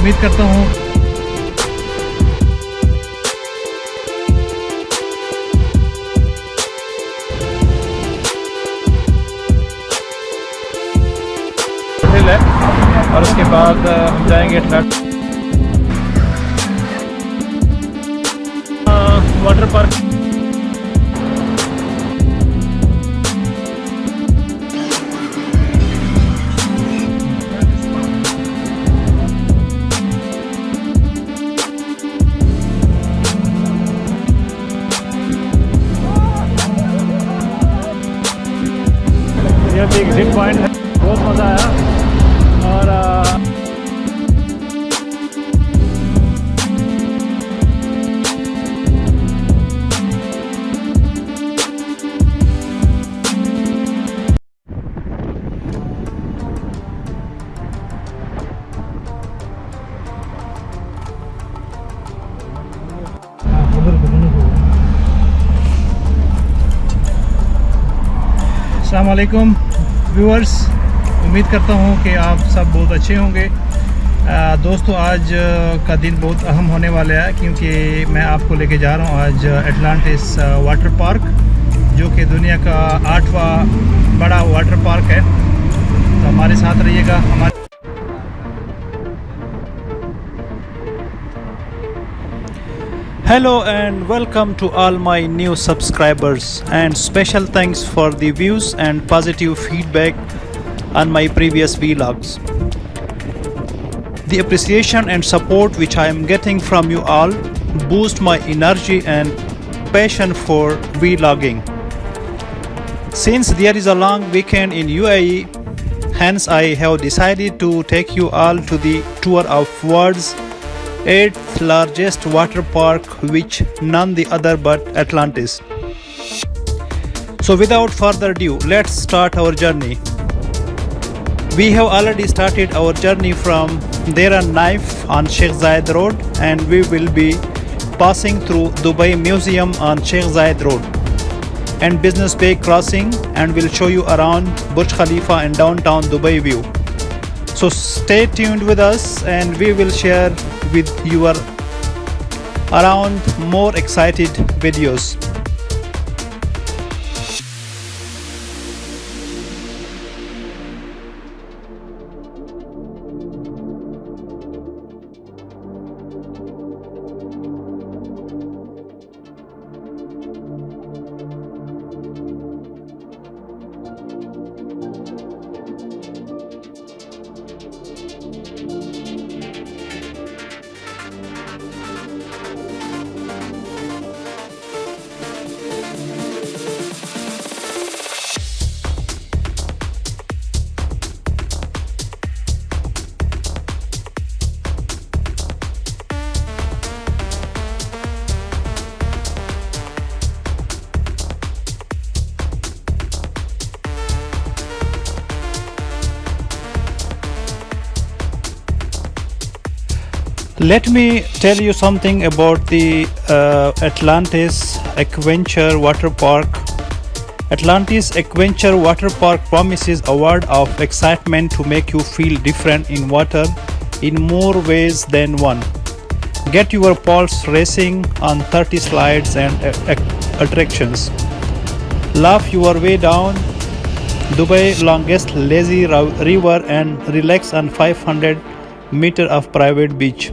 उम्मीद करता हूँ होटल है और उसके बाद हम जाएंगे वाटर पार्क। ये भी एग्जिट पॉइंट है, बहुत मज़ा आया। और अस्सलाम वालेकुम व्यूअर्स, उम्मीद करता हूँ कि आप सब बहुत अच्छे होंगे। दोस्तों, आज का दिन बहुत अहम होने वाला है क्योंकि मैं आपको लेके जा रहा हूँ आज एटलांटिस वाटर पार्क, जो कि दुनिया का 8वां बड़ा वाटर पार्क है। तो हमारे साथ रहिएगा। Hello and welcome to all my new subscribers, and special thanks for the views and positive feedback on my previous vlogs. The appreciation and support which I am getting from you all boost my energy and passion for vlogging. Since there is a long weekend in UAE, hence I have decided to take you all to the tour of world's 8th largest water park, which none the other but Atlantis. So without further ado, let's start our journey. We have already started our journey from Deira Knife on Sheikh Zayed Road, and we will be passing through Dubai Museum on Sheikh Zayed Road and Business Bay Crossing, and we'll show you around Burj Khalifa and downtown Dubai view. So stay tuned with us and we will share with you around more excited videos. Let me tell you something about the Atlantis Adventure Water Park. Atlantis Adventure Water Park promises a world of excitement to make you feel different in water in more ways than one. Get your pulse racing on 30 slides and attractions. Laugh your way down Dubai's longest lazy river and relax on 500 meters of private beach.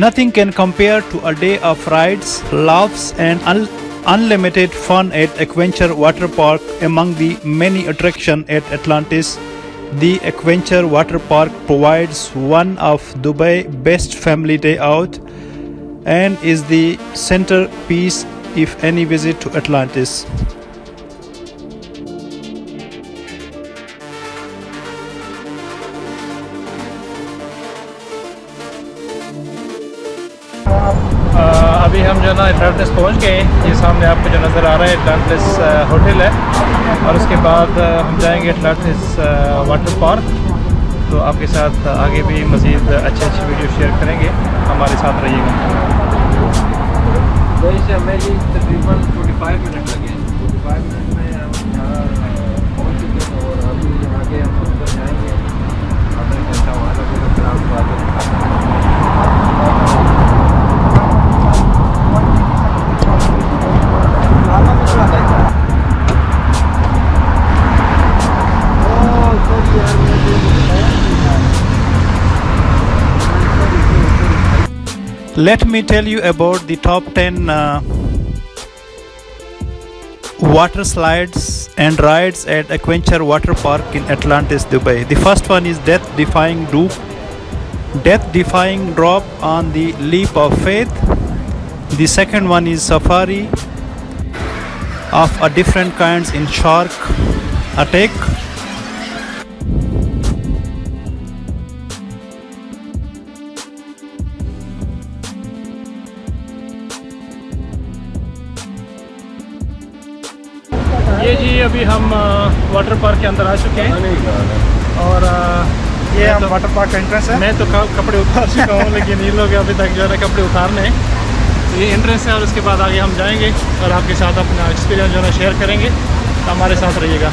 Nothing can compare to a day of rides, laughs and unlimited fun at Adventure Water Park. Among the many attractions at Atlantis, the Adventure Water Park provides one of Dubai's best family day out and is the centerpiece of any visit to Atlantis. अभी हम जो ना Atlantis पहुंच गए। ये सामने आपको जो नज़र आ रहा है एटलांटिस होटल है और उसके बाद हम जाएंगे एटलांटिस वाटर पार्क। तो आपके साथ आगे भी मज़ीद अच्छे वीडियो शेयर करेंगे, हमारे साथ रहिएगा। वैसे हमें जी तकरीबन 45 मिनट लगे। 45 मिनट में हम यहाँ पहुँच चुके हैं और अभी आगे हम अंदर जाएंगे। आधा घंटा वहाँ लगेगा, फिर आपको आगे Let me tell you about the top 10 water slides and rides at Adventure Water Park in Atlantis, Dubai. The first one is death-defying drop on the leap of faith. The second one is safari of a different kinds in shark attack. ये जी अभी हम water park के अंदर आ चुके हैं और ये हम वाटर पार्क का एंट्रेंस है। मैं तो कपड़े उतार चुका हूँ लेकिन ये लोग अभी तक जो है कपड़े उतारने हैं। तो ये एंट्रेंस है और उसके बाद आगे हम जाएंगे और आपके साथ अपना एक्सपीरियंस जो है शेयर करेंगे। तो हमारे साथ रहिएगा।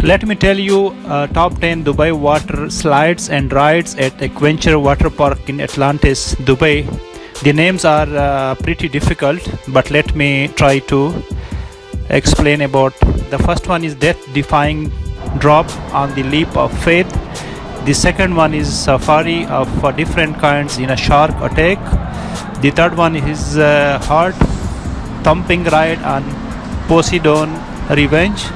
Let me tell you top 10 Dubai water slides and rides at Adventure Water Park in Atlantis, Dubai. The names are pretty difficult, but let me try to explain about. The first one is death-defying drop on the leap of faith. The second one is safari of different kinds in a shark attack. The third one is heart-thumping ride on Poseidon Revenge.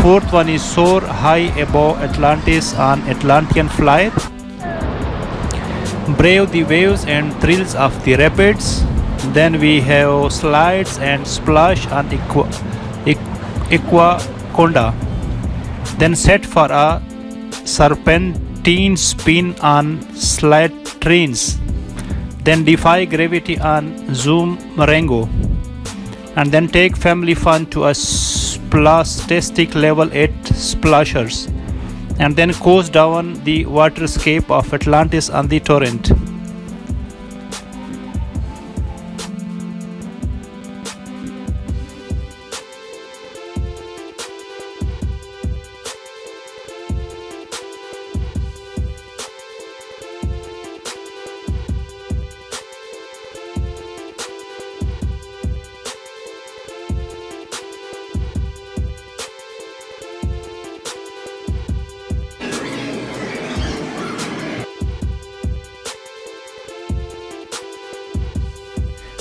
Fourth one is soar high above Atlantis on Atlantean flight. Brave the waves and thrills of the rapids. Then we have slides and splash on Aquaconda. Then set for a serpentine spin on sled trains. Then defy gravity on Zoom Marengo. And then take family fun to a Splastastic level 8 splashers, and then coast down the waterscape of Atlantis on the torrent.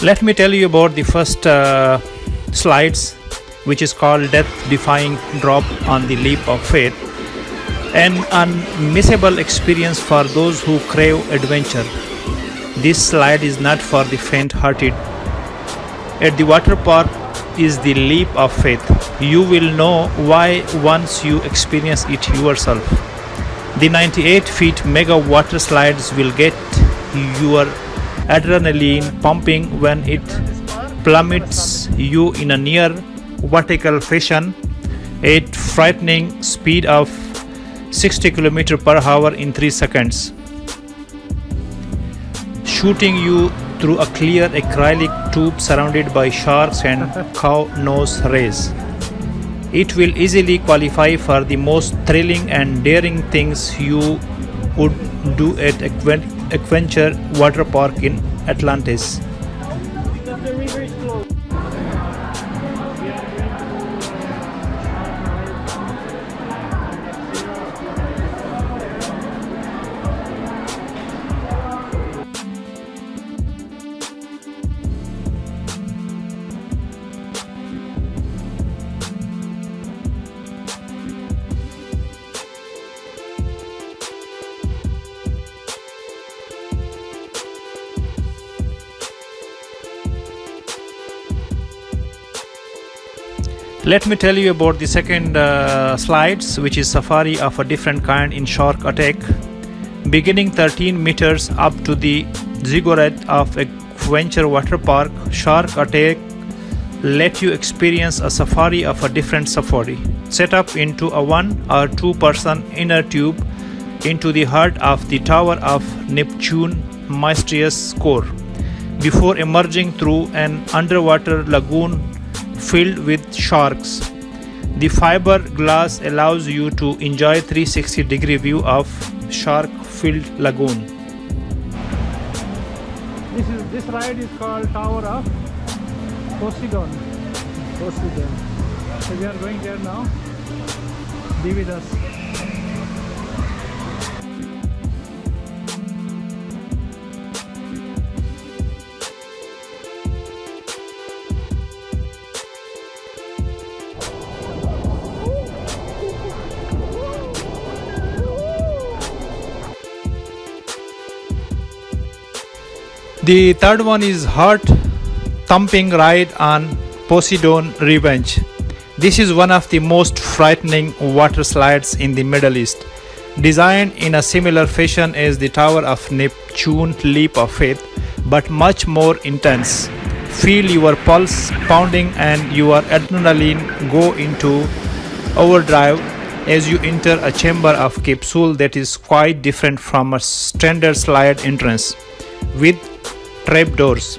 Let me tell you about the first slides, which is called death-defying drop on the leap of faith. An unmissable experience for those who crave adventure. This slide is not for the faint-hearted. At the water park is the leap of faith. You will know why once you experience it yourself. The 98 feet mega water slides will get your adrenaline pumping when it plummets you in a near vertical fashion at frightening speed of 60 km per hour in 3 seconds, shooting you through a clear acrylic tube surrounded by sharks and cow nose rays. It will easily qualify for the most thrilling and daring things you would do at Adventure Water Park in Atlantis. Let me tell you about the second slides, which is safari of a different kind in shark attack. Beginning 13 meters up to the ziggurat of Adventure Water Park, Shark Attack let you experience a safari of a different safari, set up into a 1 or 2 person inner tube into the heart of the Tower of Neptune mysterious core, before emerging through an underwater lagoon filled with sharks. The fiberglass allows you to enjoy 360-degree view of shark-filled lagoon. This ride is called Tower of Poseidon. So we are going there now. Be with us. The third one is heart-thumping ride on Poseidon Revenge. This is one of the most frightening water slides in the Middle East. Designed in a similar fashion as the Tower of Neptune Leap of Faith, but much more intense. Feel your pulse pounding and your adrenaline go into overdrive as you enter a chamber of capsule that is quite different from a standard slide entrance. With trapdoors,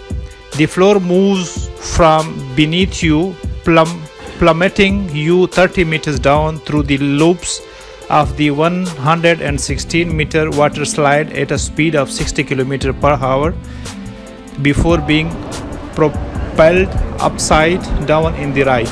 the floor moves from beneath you, plummeting you 30 meters down through the loops of the 116-meter water slide at a speed of 60 km per hour before being propelled upside down in the ride.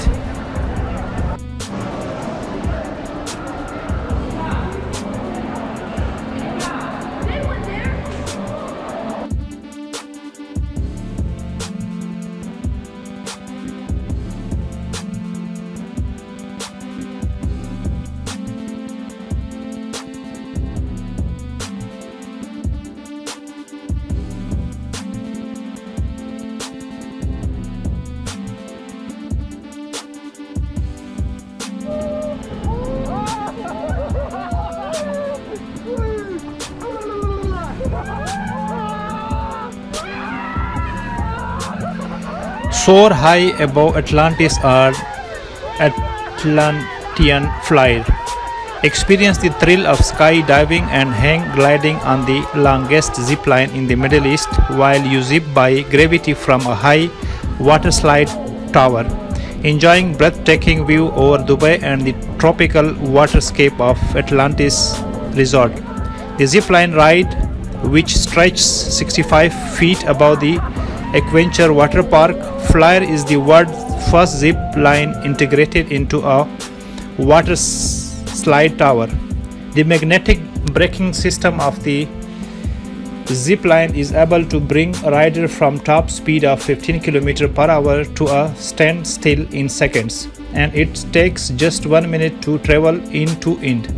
Soar high above Atlantis or Atlantean Flyer. Experience the thrill of skydiving and hang gliding on the longest zip line in the Middle East while you zip by gravity from a high waterslide tower, enjoying breathtaking view over Dubai and the tropical waterscape of Atlantis Resort. The zipline ride, which stretches 65 feet above the Adventure Water Park, Flyer is the world's first zip line integrated into a water slide tower. The magnetic braking system of the zip line is able to bring a rider from top speed of 15 km per hour to a standstill in seconds, and it takes just 1 minute to travel end to end.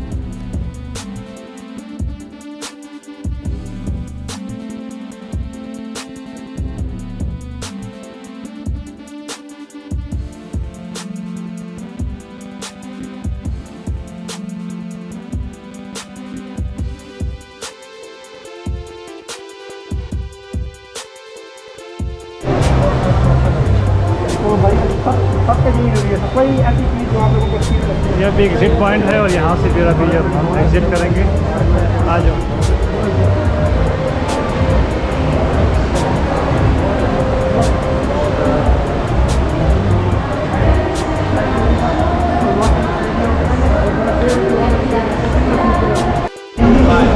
यह भी exit point है और यहाँ से फिर अभी हम exit करेंगे। आ जाओ।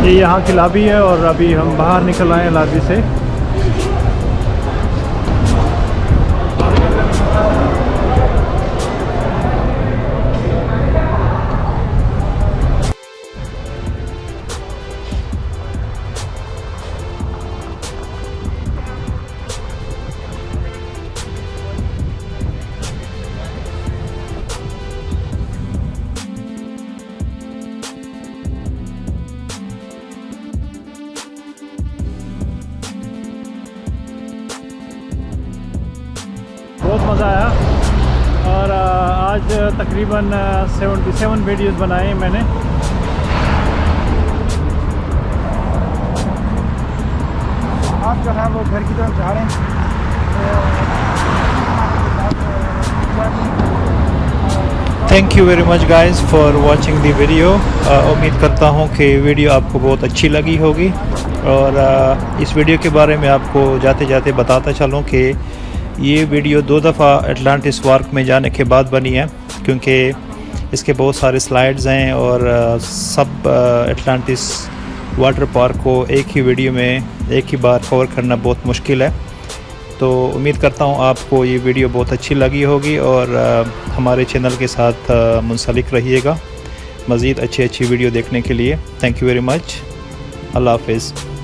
ये यहाँ की लॉबी है और अभी हम बाहर निकल आए हैं लॉबी से। बहुत मज़ा आया और आज तकरीबन 77 वीडियोस बनाए मैंने। जो है वो घर की तरफ जा रहे हैं। Thank you very much guys for watching the video. उम्मीद करता हूँ कि वीडियो आपको बहुत अच्छी लगी होगी, और इस वीडियो के बारे में आपको जाते जाते बताता चलूँ कि ये वीडियो 2 दफ़ा एटलांटिस वार्क में जाने के बाद बनी है, क्योंकि इसके बहुत सारे स्लाइड्स हैं और सब एटलांटिस वाटर पार्क को एक ही वीडियो में एक ही बार कवर करना बहुत मुश्किल है। तो उम्मीद करता हूँ आपको ये वीडियो बहुत अच्छी लगी होगी, और हमारे चैनल के साथ मुंसलिक रहिएगा मज़ीद अच्छी वीडियो देखने के लिए। Thank you very much. अल्लाह हाफ़िज़।